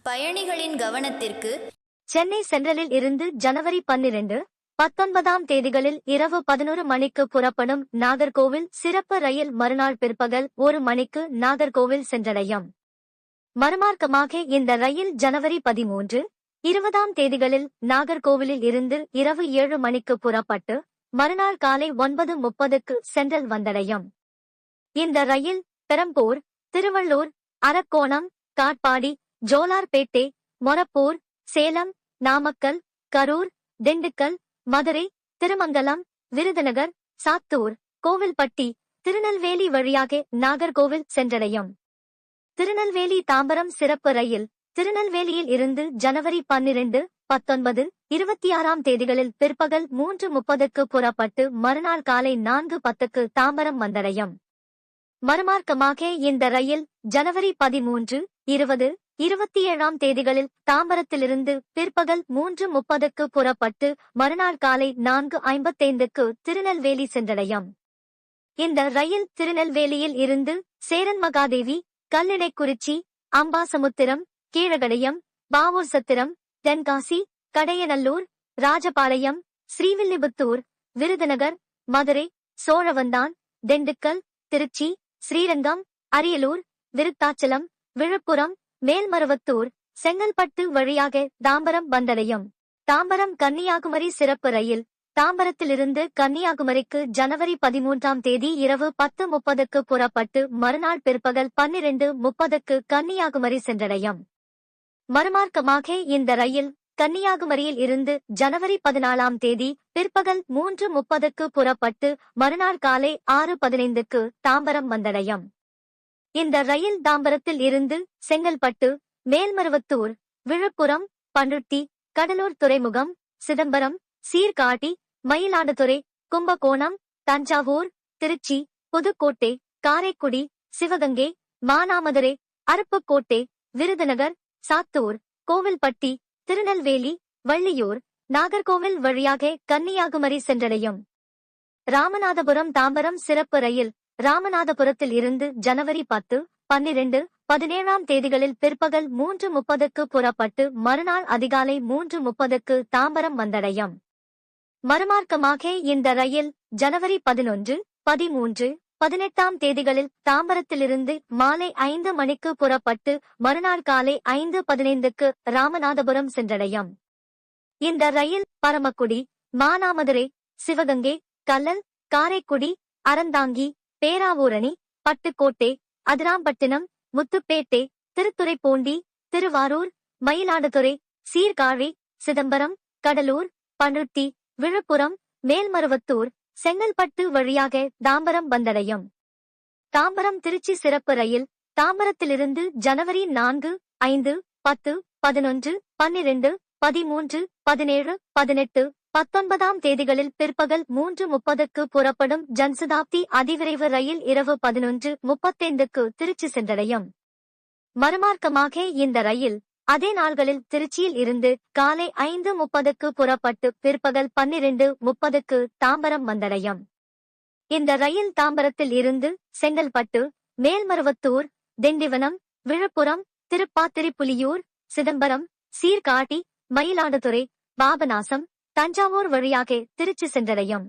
பயணிகளின் கவனத்திற்கு. சென்னை சென்ட்ரலில் இருந்து ஜனவரி 12, 19 தேதிகளில் இரவு 11 மணிக்கு புறப்படும் நாகர்கோவில் சிறப்பு ரயில் மறுநாள் பிற்பகல் 1 மணிக்கு நாகர்கோவில் சென்றடையும். மறுமார்க்கமாக இந்த ரயில் ஜனவரி 13, 20 தேதிகளில் நாகர்கோவிலில் இருந்து இரவு 7 மணிக்கு புறப்பட்டு மறுநாள் காலை 9:30க்கு சென்ட்ரல் வந்தடையும். இந்த ரயில் பெரம்பூர், திருவள்ளூர், அரக்கோணம், காட்பாடி, ஜோலார்பேட்டை, மொரப்பூர், சேலம், நாமக்கல், கரூர், திண்டுக்கல், மதுரை, திருமங்கலம், விருதுநகர், சாத்தூர், கோவில்பட்டி, திருநெல்வேலி வழியாக நாகர்கோவில் சென்றடையும். திருநெல்வேலி தாம்பரம் சிறப்பு ரயில் திருநெல்வேலியில் இருந்து ஜனவரி 12, 19, 26 தேதிகளில் பிற்பகல் 3:30க்கு புறப்பட்டு மறுநாள் காலை 4:10க்கு தாம்பரம் வந்தடையும். மறுமார்க்கமாக இந்த ரயில் ஜனவரி 13, 20, 27 தேதிகளில் தாம்பரத்திலிருந்து பிற்பகல் 3:30க்கு புறப்பட்டு மறுநாள் காலை 4:55க்கு திருநெல்வேலி சென்றடையும். இந்த ரயில் திருநெல்வேலியில் இருந்து சேரன்மகாதேவி, கல்லிடைக்குறிச்சி, அம்பாசமுத்திரம், கீழகடையம், பாவூர்சத்திரம், தென்காசி, கடையநல்லூர், ராஜபாளையம், ஸ்ரீவில்லிபுத்தூர், விருதுநகர், மதுரை, சோழவந்தான், திண்டுக்கல், திருச்சி, ஸ்ரீரங்கம், அரியலூர், விருத்தாச்சலம், விழுப்புரம், மேல்மருவத்தூர், செங்கல்பட்டு வழியாக தாம்பரம் வந்தடையும். தாம்பரம் கன்னியாகுமரி சிறப்பு ரயில் தாம்பரத்திலிருந்து கன்னியாகுமரிக்கு ஜனவரி 13 தேதி இரவு 10:30க்கு புறப்பட்டு மறுநாள் பிற்பகல் 12:30க்கு கன்னியாகுமரி சென்றடையும். மறுமார்க்கமாக இந்த ரயில் கன்னியாகுமரியில் இருந்து ஜனவரி 14 தேதி பிற்பகல் 3:30க்கு புறப்பட்டு மறுநாள் காலை 6:15க்கு தாம்பரம் வந்தடையும். இந்த ரயில் தாம்பரத்தில் இருந்து செங்கல்பட்டு, மேல்மருவத்தூர், விழுப்புரம், பண்ருட்டி, கடலூர் துறைமுகம், சிதம்பரம், சீர்காழி, மயிலாடுதுறை, கும்பகோணம், தஞ்சாவூர், திருச்சி, புதுக்கோட்டை, காரைக்குடி, சிவகங்கை, மானாமதுரை, அருப்புக்கோட்டை, விருதுநகர், சாத்தூர், கோவில்பட்டி, திருநெல்வேலி, வள்ளியூர், நாகர்கோவில் வழியாக கன்னியாகுமரி சென்றடையும். ராமநாதபுரம் தாம்பரம் சிறப்பு ரயில் ராமநாதபுரத்தில் இருந்து ஜனவரி 10, 12, 17 தேதிகளில் பிற்பகல் 3:30க்கு புறப்பட்டு மறுநாள் அதிகாலை 3:30க்கு தாம்பரம் வந்தடையும். மறுமார்க்கமாக இந்த ரயில் ஜனவரி 11, 13, 18 தேதிகளில் தாம்பரத்திலிருந்து மாலை 5 மணிக்கு புறப்பட்டு மறுநாள் காலை 5:15க்கு ராமநாதபுரம் சென்றடையும். இந்த ரயில் பரமக்குடி, மானாமதுரை, சிவகங்கை, கல்லல், காரைக்குடி, அறந்தாங்கி, பேராவூரணி, பட்டுக்கோட்டை, அதிராம்பட்டினம், முத்துப்பேட்டை, திருத்துறைப்பூண்டி, திருவாரூர், மயிலாடுதுறை, சீர்காழி, சிதம்பரம், கடலூர், பண்ருட்டி, விழுப்புரம், மேல்மருவத்தூர், செங்கல்பட்டு வழியாக தாம்பரம் வந்தடையும். தாம்பரம் திருச்சி சிறப்பு ரயில் தாம்பரத்திலிருந்து ஜனவரி 4, 5, 10, 11, 12, 13, 17, 18, 19 தேதிகளில் பிற்பகல் 3:30க்கு புறப்படும் ஜன்சதாப்தி அதிவிரைவு ரயில் இரவு 11:35க்கு திருச்சி சென்றடையும். மறுமார்க்கமாக இந்த ரயில் அதே நாள்களில் திருச்சியில் இருந்து காலை 5:30க்கு புறப்பட்டு பிற்பகல் 12:30க்கு தாம்பரம் வந்தடையும். இந்த ரயில் தாம்பரத்தில் இருந்து செங்கல்பட்டு, மேல்மருவத்தூர், திண்டிவனம், விழுப்புரம், திருப்பாத்திரிப்புலியூர், சிதம்பரம், சீர்காழி, மயிலாடுதுறை, பாபநாசம், தஞ்சாவூர் வழியாக திருச்சி சென்றடையும்.